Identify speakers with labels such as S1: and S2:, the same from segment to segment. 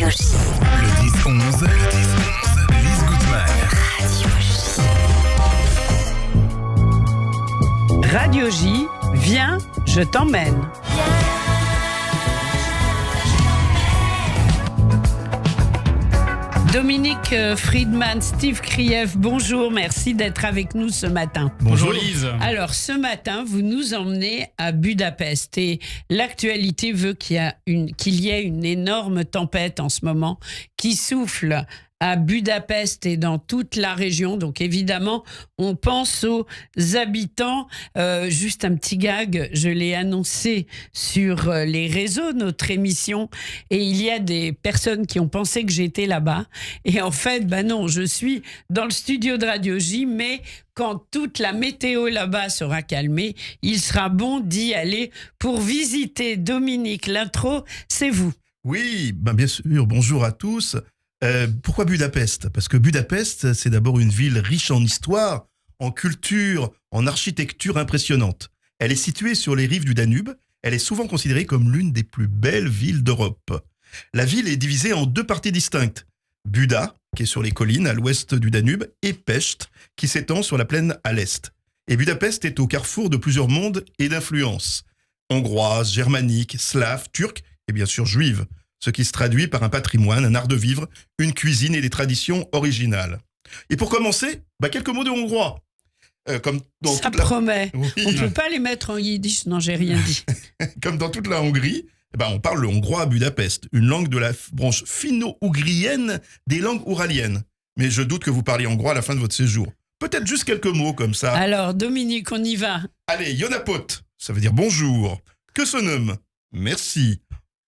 S1: Radio J.
S2: Le 10-11, Lise Goodman.
S3: Radio J, viens, je t'emmène. Dominique Friedman, Steve Krief, bonjour, merci d'être avec nous ce matin.
S4: Bonjour Lise.
S3: Alors ce matin, vous nous emmenez à Budapest et l'actualité veut qu'il y ait une énorme tempête en ce moment qui souffle à Budapest et dans toute la région. Donc évidemment, on pense aux habitants. Juste un petit gag, je l'ai annoncé sur les réseaux, notre émission, et il y a des personnes qui ont pensé que j'étais là-bas. Et en fait, non, je suis dans le studio de Radio J, mais quand toute la météo là-bas sera calmée, il sera bon d'y aller pour visiter. Dominique, l'intro, c'est vous.
S5: Oui, bien sûr, bonjour à tous. Pourquoi Budapest ? Parce que Budapest, c'est d'abord une ville riche en histoire, en culture, en architecture impressionnante. Elle est située sur les rives du Danube. Elle est souvent considérée comme l'une des plus belles villes d'Europe. La ville est divisée en deux parties distinctes. Buda, qui est sur les collines à l'ouest du Danube, et Pest, qui s'étend sur la plaine à l'est. Et Budapest est au carrefour de plusieurs mondes et d'influences. Hongroise, germanique, slave, turque et bien sûr juive. Ce qui se traduit par un patrimoine, un art de vivre, une cuisine et des traditions originales. Et pour commencer, quelques mots de hongrois.
S3: Ça promet. Oui. On ne peut pas les mettre en yiddish, non, j'ai rien dit.
S5: Comme dans toute la Hongrie, on parle le hongrois à Budapest, une langue de la branche finno-ougrienne des langues ouraliennes. Mais je doute que vous parliez hongrois à la fin de votre séjour. Peut-être juste quelques mots comme ça.
S3: Alors, Dominique, on y va.
S5: Allez, Jonapot, ça veut dire bonjour. Que se nomme ? Merci.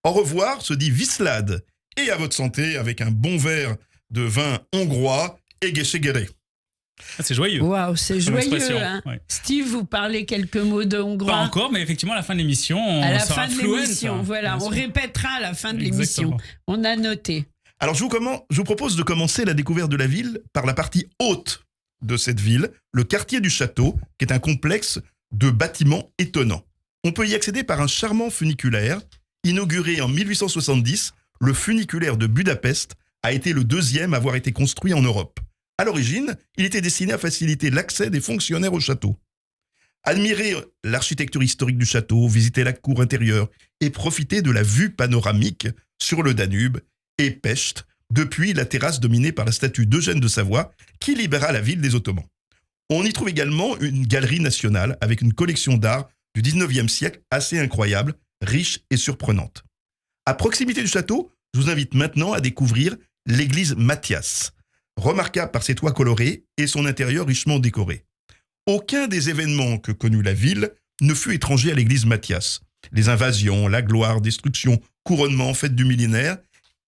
S5: Au revoir se dit Vislad. Et à votre santé avec un bon verre de vin hongrois et Gesegere.
S4: C'est joyeux.
S3: Waouh, c'est joyeux. Hein.
S4: Ouais.
S3: Steve, vous parlez quelques mots de hongrois ?
S4: Pas encore, mais effectivement, à la fin de l'émission,
S3: à la fin de l'émission, voilà. On répétera à la fin de l'émission. On a noté.
S5: Alors, je vous propose de commencer la découverte de la ville par la partie haute de cette ville, le quartier du château, qui est un complexe de bâtiments étonnants. On peut y accéder par un charmant funiculaire. Inauguré en 1870, le funiculaire de Budapest a été le deuxième à avoir été construit en Europe. À l'origine, il était destiné à faciliter l'accès des fonctionnaires au château. Admirer l'architecture historique du château, visiter la cour intérieure et profiter de la vue panoramique sur le Danube et Pest, depuis la terrasse dominée par la statue d'Eugène de Savoie qui libéra la ville des Ottomans. On y trouve également une galerie nationale avec une collection d'art du 19e siècle assez incroyable, riche et surprenante. À proximité du château, je vous invite maintenant à découvrir l'église Mathias, remarquable par ses toits colorés et son intérieur richement décoré. Aucun des événements que connut la ville ne fut étranger à l'église Mathias. Les invasions, la gloire, destruction, couronnement, fête du millénaire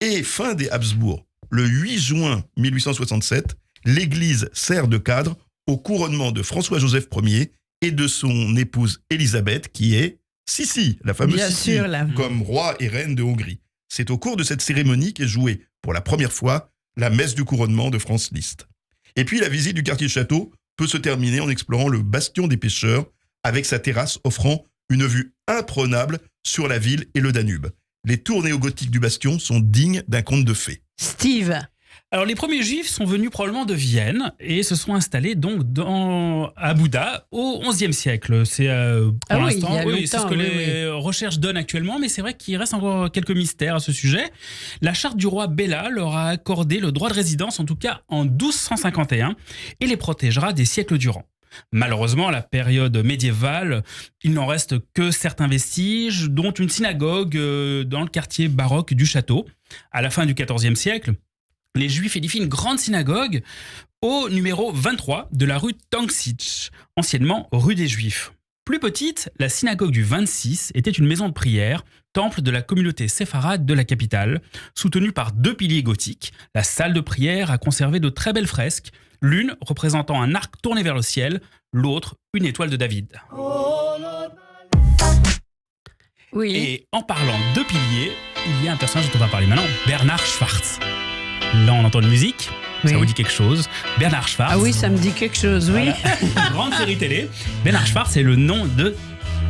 S5: et fin des Habsbourg. Le 8 juin 1867, l'église sert de cadre au couronnement de François-Joseph Ier et de son épouse Élisabeth, qui est Sissi, la fameuse
S3: Bien
S5: Sissi,
S3: sûr, là.
S5: comme roi et reine de Hongrie. C'est au cours de cette cérémonie qu'est jouée, pour la première fois, la messe du couronnement de Franz Liszt. Et puis la visite du quartier château peut se terminer en explorant le bastion des pêcheurs, avec sa terrasse offrant une vue imprenable sur la ville et le Danube. Les tours néogothiques du bastion sont dignes d'un conte de fées.
S3: Steve.
S4: Alors, les premiers juifs sont venus probablement de Vienne et se sont installés donc à Buda au XIe siècle. C'est pour l'instant, c'est ce que les recherches donnent actuellement, mais c'est vrai qu'il reste encore quelques mystères à ce sujet. La charte du roi Béla leur a accordé le droit de résidence, en tout cas en 1251, et les protégera des siècles durant. Malheureusement, à la période médiévale, il n'en reste que certains vestiges, dont une synagogue dans le quartier baroque du château. À la fin du XIVe siècle, les Juifs édifient une grande synagogue au numéro 23 de la rue Tangsich, anciennement rue des Juifs. Plus petite, la synagogue du 26 était une maison de prière, temple de la communauté séfarade de la capitale, soutenue par 2 piliers gothiques. La salle de prière a conservé de très belles fresques, l'une représentant un arc tourné vers le ciel, l'autre une étoile de David.
S3: Oui.
S4: Et en parlant de piliers, il y a un personnage dont on va parler maintenant, Bernard Schwartz. Là, on entend une musique, ça vous dit quelque chose. Bernard Schwartz.
S3: Ah oui, ça me dit quelque chose, oui.
S4: Voilà. Grande série télé. Bernard Schwartz, c'est le nom de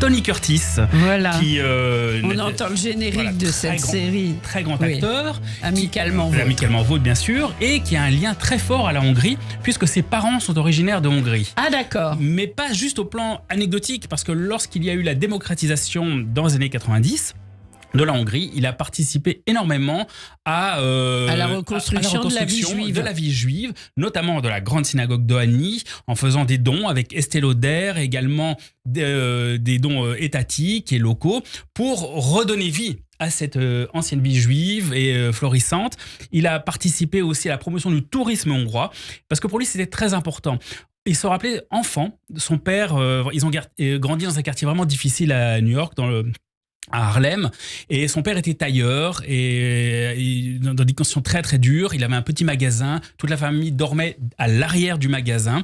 S4: Tony Curtis.
S3: Voilà.
S4: Qui,
S3: on entend le générique de cette série.
S4: Très grand acteur.
S3: Amicalement vôtre.
S4: Amicalement vôtre, bien sûr. Et qui a un lien très fort à la Hongrie, puisque ses parents sont originaires de Hongrie.
S3: Ah, d'accord.
S4: Mais pas juste au plan anecdotique, parce que lorsqu'il y a eu la démocratisation dans les années 90, de la Hongrie, il a participé énormément à la reconstruction de la vie juive, notamment de la grande synagogue d'Ohani, en faisant des dons avec Estée Lauder, également des dons étatiques et locaux, pour redonner vie à cette ancienne vie juive et florissante. Il a participé aussi à la promotion du tourisme hongrois, parce que pour lui, c'était très important. Il se rappelait enfant, son père, ils ont grandi dans un quartier vraiment difficile à New York, à Harlem, et son père était tailleur et dans des conditions très très dures. Il avait un petit magasin, toute la famille dormait à l'arrière du magasin,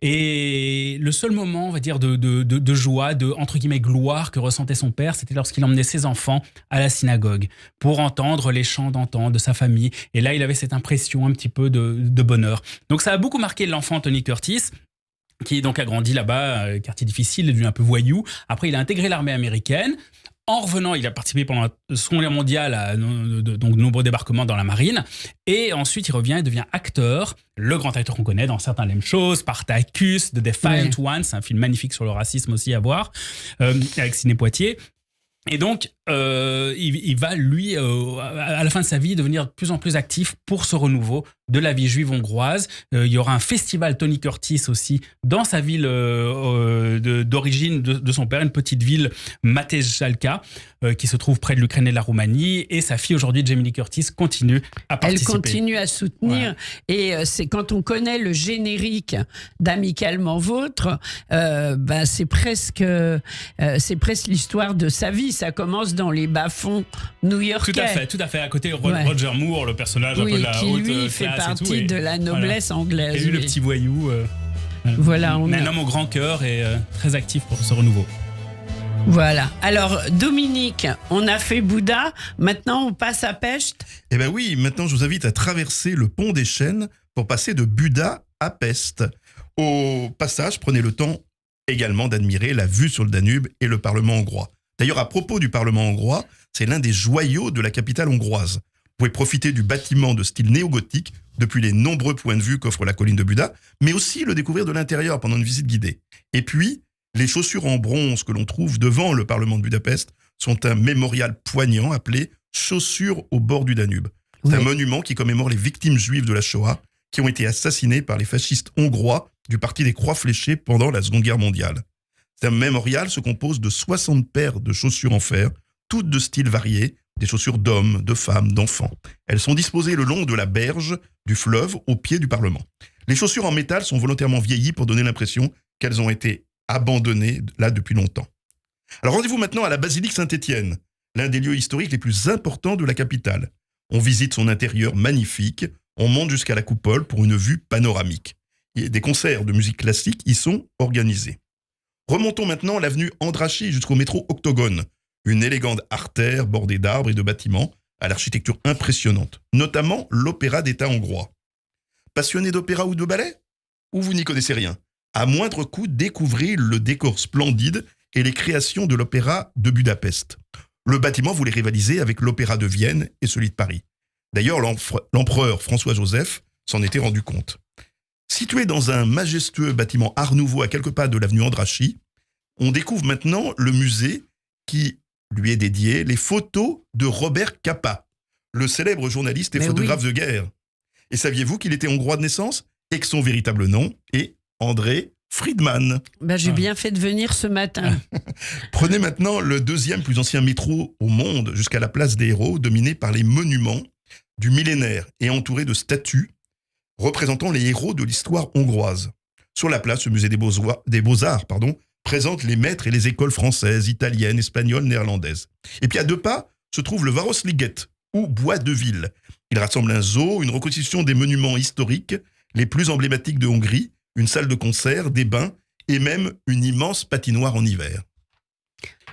S4: et le seul moment, on va dire, de joie, de entre guillemets gloire que ressentait son père, c'était lorsqu'il emmenait ses enfants à la synagogue pour entendre les chants d'antan de sa famille, et là il avait cette impression un petit peu de bonheur. Donc ça a beaucoup marqué l'enfant Tony Curtis, qui donc a grandi là-bas, quartier difficile, il est devenu un peu voyou. Après il a intégré l'armée américaine. En revenant, il a participé pendant la Seconde Guerre mondiale à de nombreux débarquements dans la marine. Et ensuite, il revient et devient acteur. Le grand acteur qu'on connaît dans certains Lame Shows, Spartacus, The Defiant Ones, un film magnifique sur le racisme aussi à voir, avec Sidney Poitier. Et donc, il va, lui, à la fin de sa vie, devenir de plus en plus actif pour ce renouveau de la vie juive hongroise. Il y aura un festival Tony Curtis aussi dans sa ville d'origine de son père, une petite ville, Matejjalka, qui se trouve près de l'Ukraine et de la Roumanie. Et sa fille aujourd'hui, Jamie Lee Curtis, continue à participer.
S3: Elle continue à soutenir. Ouais. Et c'est quand on connaît le générique d'Amicalement Vôtre, c'est presque l'histoire de sa vie. Ça commence dans les bas-fonds new-yorkais.
S4: Tout à fait. À côté, Roger Moore, le personnage un peu de la haute classe,
S3: lui fait partie de la noblesse anglaise.
S4: Et lui, le petit voyou.
S3: Voilà,
S4: un homme au grand cœur et très actif pour ce renouveau.
S3: Voilà. Alors, Dominique, on a fait Bouddha. Maintenant, on passe à Pest.
S5: Eh bien oui, maintenant, je vous invite à traverser le pont des Chênes pour passer de Buda à Pest. Au passage, prenez le temps également d'admirer la vue sur le Danube et le Parlement hongrois. D'ailleurs, à propos du Parlement hongrois, c'est l'un des joyaux de la capitale hongroise. Vous pouvez profiter du bâtiment de style néo-gothique depuis les nombreux points de vue qu'offre la colline de Buda, mais aussi le découvrir de l'intérieur pendant une visite guidée. Et puis, les chaussures en bronze que l'on trouve devant le Parlement de Budapest sont un mémorial poignant appelé « Chaussures au bord du Danube ». C'est un monument qui commémore les victimes juives de la Shoah qui ont été assassinées par les fascistes hongrois du Parti des Croix fléchées pendant la Seconde Guerre mondiale. Un mémorial se compose de 60 paires de chaussures en fer, toutes de styles variés, des chaussures d'hommes, de femmes, d'enfants. Elles sont disposées le long de la berge du fleuve au pied du Parlement. Les chaussures en métal sont volontairement vieillies pour donner l'impression qu'elles ont été abandonnées là depuis longtemps. Alors rendez-vous maintenant à la basilique Saint-Étienne, l'un des lieux historiques les plus importants de la capitale. On visite son intérieur magnifique, on monte jusqu'à la coupole pour une vue panoramique. Et des concerts de musique classique y sont organisés. Remontons maintenant l'avenue Andrássy jusqu'au métro Octogone, une élégante artère bordée d'arbres et de bâtiments à l'architecture impressionnante, notamment l'opéra d'État hongrois. Passionné d'opéra ou de ballet ? Ou vous n'y connaissez rien ? À moindre coût, découvrez le décor splendide et les créations de l'opéra de Budapest. Le bâtiment voulait rivaliser avec l'opéra de Vienne et celui de Paris. D'ailleurs, l'empereur François-Joseph s'en était rendu compte. Situé dans un majestueux bâtiment Art Nouveau à quelques pas de l'avenue Andrássy, on découvre maintenant le musée qui lui est dédié, les photos de Robert Capa, le célèbre journaliste et photographe de guerre. Et saviez-vous qu'il était hongrois de naissance et que son véritable nom est André Friedman?
S3: J'ai bien fait de venir ce matin.
S5: Prenez maintenant le deuxième plus ancien métro au monde jusqu'à la place des Héros, dominé par les monuments du millénaire et entouré de statues représentant les héros de l'histoire hongroise. Sur la place, le musée des Beaux-Arts présente les maîtres et les écoles françaises, italiennes, espagnoles, néerlandaises. Et puis à 2 pas se trouve le Városliget, ou Bois de Ville. Il rassemble un zoo, une reconstitution des monuments historiques les plus emblématiques de Hongrie, une salle de concert, des bains et même une immense patinoire en hiver.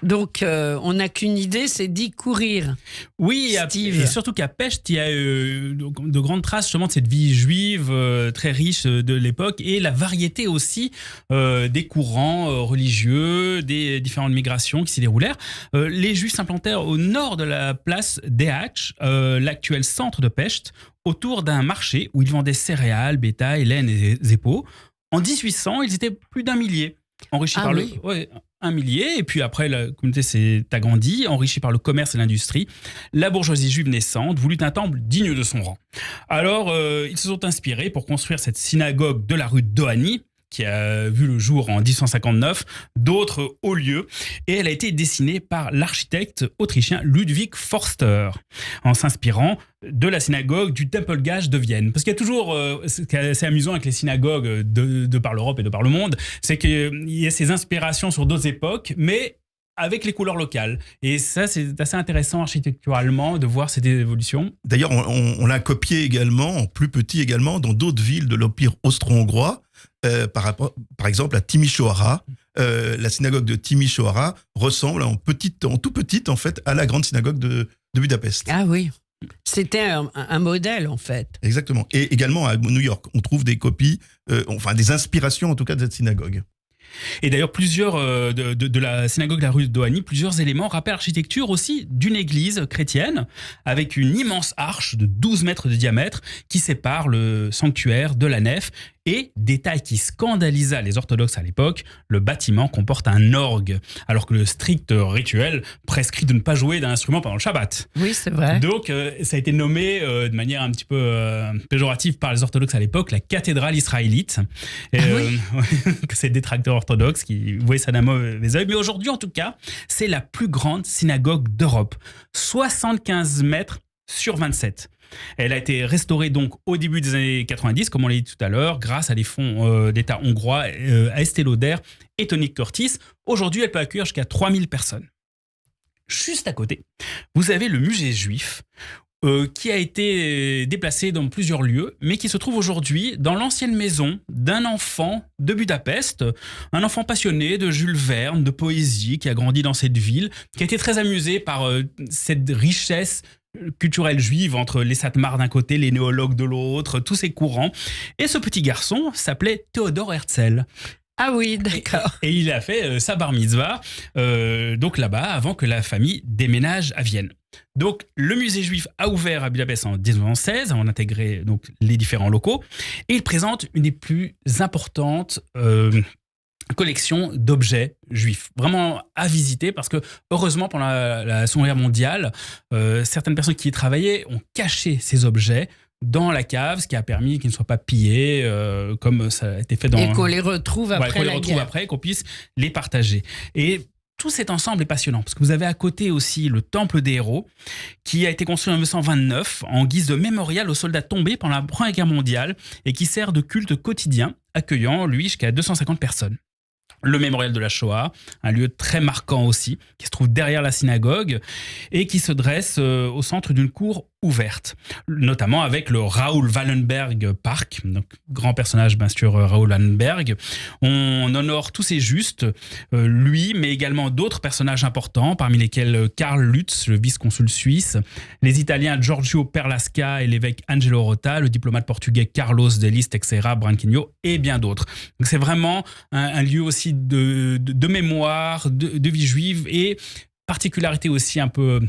S3: Donc, on n'a qu'une idée, c'est d'y courir.
S4: Oui,
S3: Steve.
S4: Et surtout qu'à Pest, il y a de grandes traces justement de cette vie juive très riche de l'époque et la variété aussi des courants religieux, des différentes migrations qui s'y déroulèrent. Les Juifs s'implantèrent au nord de la place Deach, l'actuel centre de Pest, autour d'un marché où ils vendaient céréales, bétail, laine et zéppo. En 1800, ils étaient plus d'un millier, enrichis par un millier, et puis après la communauté s'est agrandie, enrichie par le commerce et l'industrie. La bourgeoisie juive naissante voulut un temple digne de son rang. Alors, ils se sont inspirés pour construire cette synagogue de la rue Dohany, qui a vu le jour en 1859, d'autres hauts lieux, et elle a été dessinée par l'architecte autrichien Ludwig Forster, en s'inspirant de la synagogue du Tempelgate de Vienne. Parce qu'il y a toujours, ce qui est assez amusant avec les synagogues de par l'Europe et de par le monde, c'est qu'il y a ces inspirations sur d'autres époques, mais avec les couleurs locales. Et ça, c'est assez intéressant architecturalement de voir cette évolution.
S5: D'ailleurs, on l'a copié également, en plus petit également, dans d'autres villes de l'Empire austro-hongrois, par exemple à Timișoara. La synagogue de Timișoara ressemble en tout petite en fait à la grande synagogue de Budapest.
S3: Ah oui, c'était un modèle en fait.
S5: Exactement. Et également à New York, on trouve des copies, des inspirations en tout cas de cette synagogue.
S4: Et d'ailleurs, plusieurs de la synagogue de la rue de Dohany, plusieurs éléments rappellent l'architecture aussi d'une église chrétienne, avec une immense arche de 12 mètres de diamètre qui sépare le sanctuaire de la nef. Et, détail qui scandalisa les orthodoxes à l'époque, le bâtiment comporte un orgue, alors que le strict rituel prescrit de ne pas jouer d'un instrument pendant le Shabbat.
S3: Oui, c'est vrai.
S4: Donc, ça a été nommé de manière un petit peu péjorative par les orthodoxes à l'époque, la cathédrale israélite. Et, c'est des détracteurs orthodoxes qui voyaient ça d'un mauvais œil. Mais aujourd'hui, en tout cas, c'est la plus grande synagogue d'Europe. 75 mètres sur 27. Elle a été restaurée donc au début des années 90, comme on l'a dit tout à l'heure, grâce à des fonds d'État hongrois, à Estée Lauder et Tony Curtis. Aujourd'hui, elle peut accueillir jusqu'à 3000 personnes. Juste à côté, vous avez le musée juif, qui a été déplacé dans plusieurs lieux, mais qui se trouve aujourd'hui dans l'ancienne maison d'un enfant de Budapest, un enfant passionné de Jules Verne, de poésie, qui a grandi dans cette ville, qui a été très amusé par cette richesse culturelle juive entre les Satmars d'un côté, les néologues de l'autre, tous ces courants. Et ce petit garçon s'appelait Théodore Herzl.
S3: Ah oui, d'accord.
S4: Et il a fait sa bar mitzvah donc là-bas avant que la famille déménage à Vienne. Donc le musée juif a ouvert à Budapest en 1916, on a intégré donc les différents locaux et il présente une des plus importantes collection d'objets juifs, vraiment à visiter parce que heureusement pendant la Seconde Guerre mondiale, certaines personnes qui y travaillaient ont caché ces objets dans la cave, ce qui a permis qu'ils ne soient pas pillés comme ça a été fait dans...
S3: Et qu'on les retrouve après la guerre.
S4: Après, qu'on puisse les partager. Et tout cet ensemble est passionnant parce que vous avez à côté aussi le Temple des Héros qui a été construit en 1929 en guise de mémorial aux soldats tombés pendant la Première Guerre mondiale et qui sert de culte quotidien, accueillant, lui, jusqu'à 250 personnes. Le mémorial de la Shoah, un lieu très marquant aussi, qui se trouve derrière la synagogue et qui se dresse au centre d'une cour ouverte, notamment avec le Raoul Wallenberg Park, donc grand personnage bien sûr Raoul Wallenberg. On honore tous ces justes, lui, mais également d'autres personnages importants, parmi lesquels Karl Lutz, le vice-consul suisse, les Italiens Giorgio Perlasca et l'évêque Angelo Rota, le diplomate portugais Carlos de Lis Teixeira Branquinho et bien d'autres. Donc c'est vraiment un lieu aussi de mémoire, de vie juive et particularité aussi un peu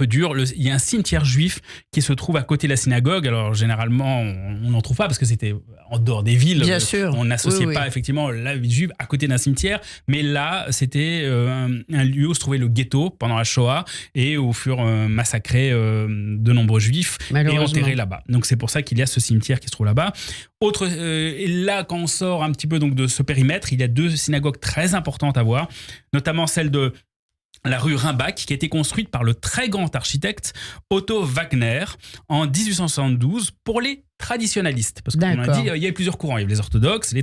S4: dur, il y a un cimetière juif qui se trouve à côté de la synagogue. Alors généralement, on n'en trouve pas parce que c'était en dehors des villes.
S3: Bien sûr.
S4: On n'associait pas effectivement la vie juive à côté d'un cimetière. Mais là, c'était un lieu où se trouvait le ghetto pendant la Shoah et où furent massacrés de nombreux juifs et enterrés là-bas. Donc c'est pour ça qu'il y a ce cimetière qui se trouve là-bas. Et là, quand on sort un petit peu donc, de ce périmètre, il y a deux synagogues très importantes à voir, notamment celle de la rue Rimbach, qui a été construite par le très grand architecte Otto Wagner en 1872 pour les traditionalistes. Parce qu'on a dit, il y avait plusieurs courants. Il y avait les orthodoxes, les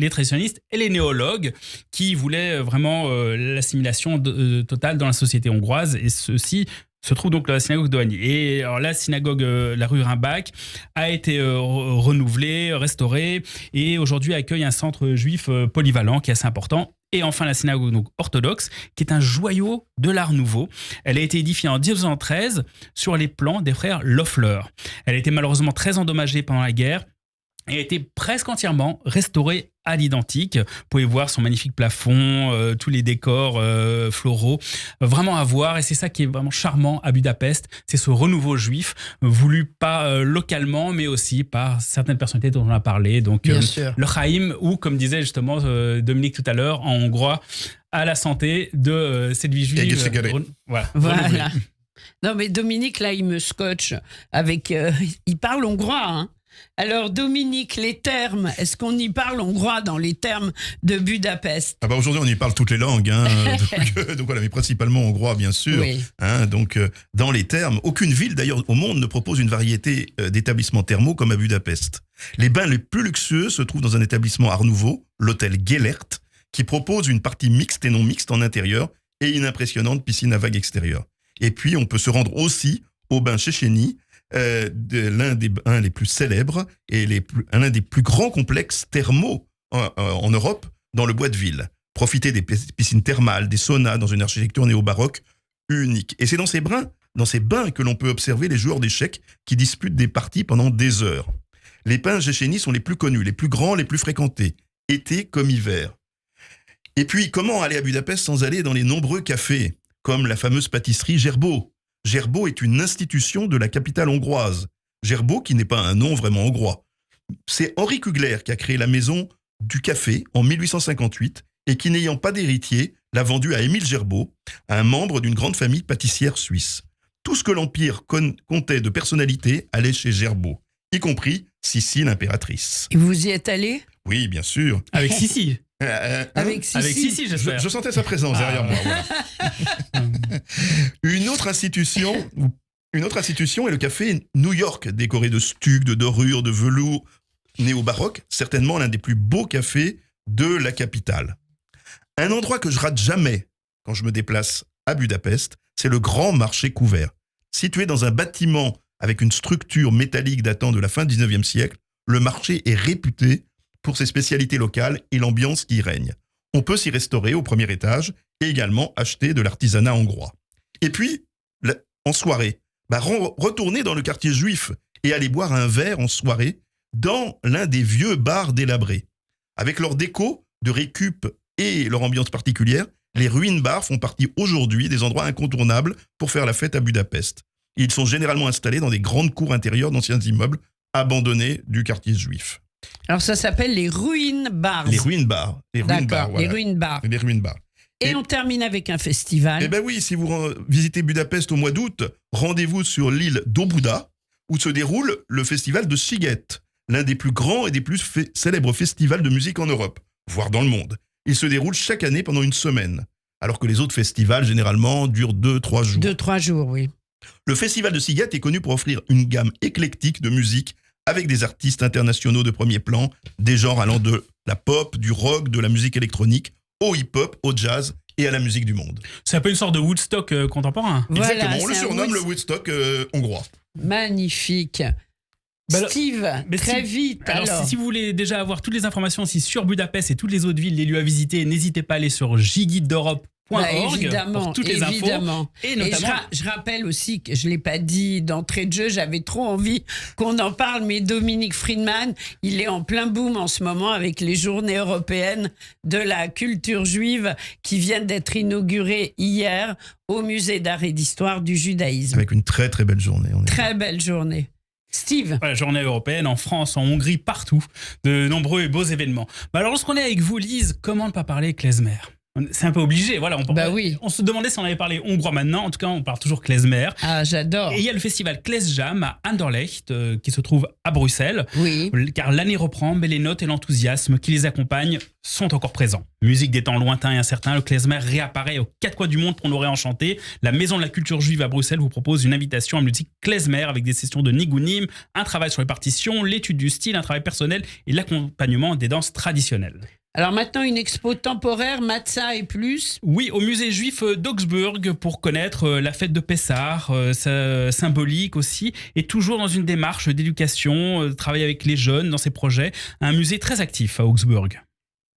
S4: traditionalistes et les néologues qui voulaient vraiment l'assimilation totale dans la société hongroise. Et ceci se trouve donc la synagogue de Dohany. Et alors la synagogue, la rue Rimbach, a été renouvelée, restaurée et aujourd'hui accueille un centre juif polyvalent qui est assez important. Et enfin, la synagogue donc, orthodoxe, qui est un joyau de l'Art nouveau. Elle a été édifiée en 1913 sur les plans des frères Loeffler. Elle a été malheureusement très endommagée pendant la guerre et a été presque entièrement restaurée à l'identique. Vous pouvez voir son magnifique plafond, tous les décors floraux, vraiment à voir. Et c'est ça qui est vraiment charmant à Budapest, c'est ce renouveau juif voulu pas localement, mais aussi par certaines personnalités dont on a parlé. Donc le Chaim, ou comme disait justement Dominique tout à l'heure, en hongrois, à la santé de cette vie juive.
S3: Voilà. Non mais Dominique, là, il me scotche avec... il parle hongrois, hein. Alors Dominique, les termes, est-ce qu'on y parle hongrois dans les termes de Budapest ?
S5: Aujourd'hui, on y parle toutes les langues, hein, donc voilà, mais principalement hongrois, bien sûr.
S3: Oui.
S5: Hein, donc, dans les termes, aucune ville d'ailleurs au monde ne propose une variété d'établissements thermaux comme à Budapest. Les bains les plus luxueux se trouvent dans un établissement Art Nouveau, l'hôtel Gellert, qui propose une partie mixte et non mixte en intérieur et une impressionnante piscine à vagues extérieure. Et puis, on peut se rendre aussi au bain Széchenyi, l'un des bains les plus célèbres et l'un des plus grands complexes thermaux en Europe, dans le bois de ville. Profiter des piscines thermales, des saunas dans une architecture néo-baroque unique. Et c'est dans ces bains que l'on peut observer les joueurs d'échecs qui disputent des parties pendant des heures. Les bains Széchenyi sont les plus connus, les plus grands, les plus fréquentés, été comme hiver. Et puis, comment aller à Budapest sans aller dans les nombreux cafés, comme la fameuse pâtisserie Gerbeaud. Gerbeaud est une institution de la capitale hongroise. Gerbeaud, qui n'est pas un nom vraiment hongrois. C'est Henri Kugler qui a créé la maison du café en 1858 et qui, n'ayant pas d'héritier, l'a vendue à Émile Gerbeaud, un membre d'une grande famille pâtissière suisse. Tout ce que l'Empire comptait de personnalité allait chez Gerbeaud, y compris Sissi l'impératrice.
S3: Et vous y êtes allé ?
S5: Oui, bien sûr.
S4: Avec Sissi.
S3: Avec Sissi,
S4: j'espère.
S5: Je sentais sa présence derrière moi. Voilà. Une autre institution est le café New York, décoré de stucs, de dorures, de velours néo-baroque, certainement l'un des plus beaux cafés de la capitale. Un endroit que je rate jamais quand je me déplace à Budapest, c'est le Grand Marché Couvert. Situé dans un bâtiment avec une structure métallique datant de la fin du 19e siècle, le marché est réputé pour ses spécialités locales et l'ambiance qui y règne. On peut s'y restaurer au premier étage et également acheter de l'artisanat hongrois. Et puis, en soirée, retourner dans le quartier juif et aller boire un verre en soirée dans l'un des vieux bars délabrés. Avec leur déco de récup et leur ambiance particulière, les ruines bars font partie aujourd'hui des endroits incontournables pour faire la fête à Budapest. Ils sont généralement installés dans des grandes cours intérieures d'anciens immeubles abandonnés du quartier juif.
S3: Alors ça s'appelle les ruines bars.
S5: Les ruines bars.
S3: D'accord, les ruines bars.
S5: Les ruines bars.
S3: Et on termine avec un festival.
S5: Eh bien oui, si vous visitez Budapest au mois d'août, rendez-vous sur l'île d'Óbuda, où se déroule le festival de Sziget, l'un des plus grands et des plus célèbres festivals de musique en Europe, voire dans le monde. Il se déroule chaque année pendant une semaine, alors que les autres festivals, généralement, durent 2-3 jours.
S3: 2-3 jours, oui.
S5: Le festival de Sziget est connu pour offrir une gamme éclectique de musique avec des artistes internationaux de premier plan, des genres allant de la pop, du rock, de la musique électronique, au hip-hop, au jazz et à la musique du monde.
S4: C'est un peu une sorte de Woodstock contemporain.
S3: Voilà,
S5: exactement, on le surnomme le Woodstock hongrois.
S3: Magnifique. Steve, très vite. Alors,
S4: si vous voulez déjà avoir toutes les informations aussi sur Budapest et toutes les autres villes, les lieux à visiter, n'hésitez pas à aller sur jguide-d'europe.org pour toutes les infos.
S3: Et notamment, je rappelle aussi que je ne l'ai pas dit d'entrée de jeu, j'avais trop envie qu'on en parle, mais Dominique Friedman, il est en plein boom en ce moment avec les journées européennes de la culture juive qui viennent d'être inaugurées hier au musée d'art et d'histoire du judaïsme.
S5: Avec une très très belle journée.
S3: Très belle journée. Steve.
S4: Voilà, journée européenne en France, en Hongrie, partout, de nombreux et beaux événements. Alors lorsqu'on est avec vous, Lise, comment ne pas parler klezmer ? C'est un peu obligé, voilà.
S3: Oui.
S4: On se demandait si on avait parlé hongrois maintenant. En tout cas, on parle toujours klezmer.
S3: Ah, j'adore.
S4: Et il y a le festival Klezjam à Anderlecht qui se trouve à Bruxelles.
S3: Oui.
S4: Car l'année reprend, mais les notes et l'enthousiasme qui les accompagnent sont encore présents. Musique des temps lointains et incertains, le klezmer réapparaît aux 4 coins du monde pour nous réenchanter. La Maison de la Culture Juive à Bruxelles vous propose une invitation à musique klezmer avec des sessions de nigunim, un travail sur les partitions, l'étude du style, un travail personnel et l'accompagnement des danses traditionnelles.
S3: Alors maintenant, une expo temporaire, Matzah et plus.
S4: Oui, au musée juif d'Augsburg pour connaître la fête de Pessah, sa symbolique aussi, et toujours dans une démarche d'éducation, travailler avec les jeunes dans ces projets. Un musée très actif à Augsburg.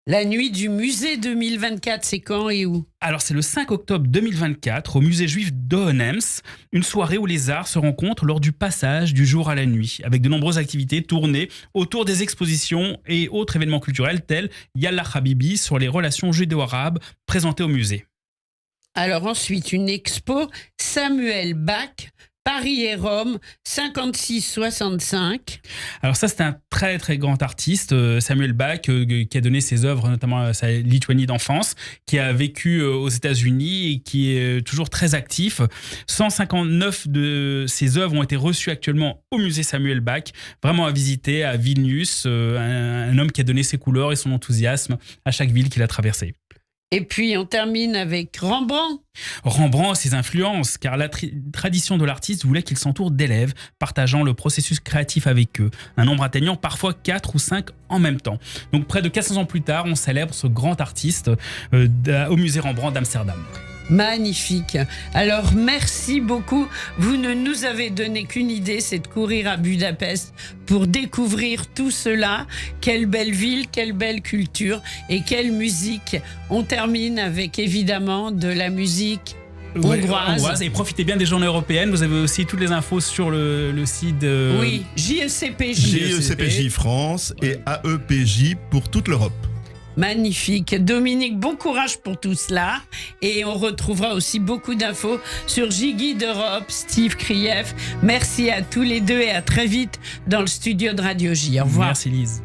S3: La nuit du musée 2024, c'est quand et où?
S4: Alors c'est le 5 octobre 2024 au musée juif d'Hohenems, une soirée où les arts se rencontrent lors du passage du jour à la nuit, avec de nombreuses activités tournées autour des expositions et autres événements culturels tels Yallah Habibi sur les relations judéo-arabes présentées au musée.
S3: Alors ensuite, une expo Samuel Bach, Paris et Rome, 56-65.
S4: Alors ça, c'est un très très grand artiste, Samuel Bach, qui a donné ses œuvres, notamment à sa Lituanie d'enfance, qui a vécu aux États-Unis et qui est toujours très actif. 159 de ses œuvres ont été reçues actuellement au musée Samuel Bach, vraiment à visiter à Vilnius, un homme qui a donné ses couleurs et son enthousiasme à chaque ville qu'il a traversée.
S3: Et puis, on termine avec Rembrandt.
S4: Rembrandt, ses influences, car la tradition de l'artiste voulait qu'il s'entoure d'élèves, partageant le processus créatif avec eux, un nombre atteignant parfois 4 ou 5 en même temps. Donc près de 400 ans plus tard, on célèbre ce grand artiste au musée Rembrandt d'Amsterdam.
S3: Magnifique. Alors, merci beaucoup. Vous ne nous avez donné qu'une idée, c'est de courir à Budapest pour découvrir tout cela. Quelle belle ville, quelle belle culture et quelle musique. On termine avec évidemment de la musique hongroise.
S4: Et profitez bien des journées européennes. Vous avez aussi toutes les infos sur le site
S3: Oui, JECPJ.
S5: JECPJ France et AEPJ pour toute l'Europe.
S3: Magnifique. Dominique, bon courage pour tout cela. Et on retrouvera aussi beaucoup d'infos sur Gigi d'Europe, Steve Krief. Merci à tous les deux et à très vite dans le studio de Radio J. Au revoir.
S4: Merci Lise.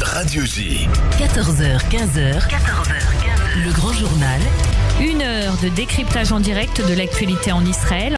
S2: Radio J.
S1: 14h-15h, le grand journal.
S6: 1 heure de décryptage en direct de l'actualité en Israël.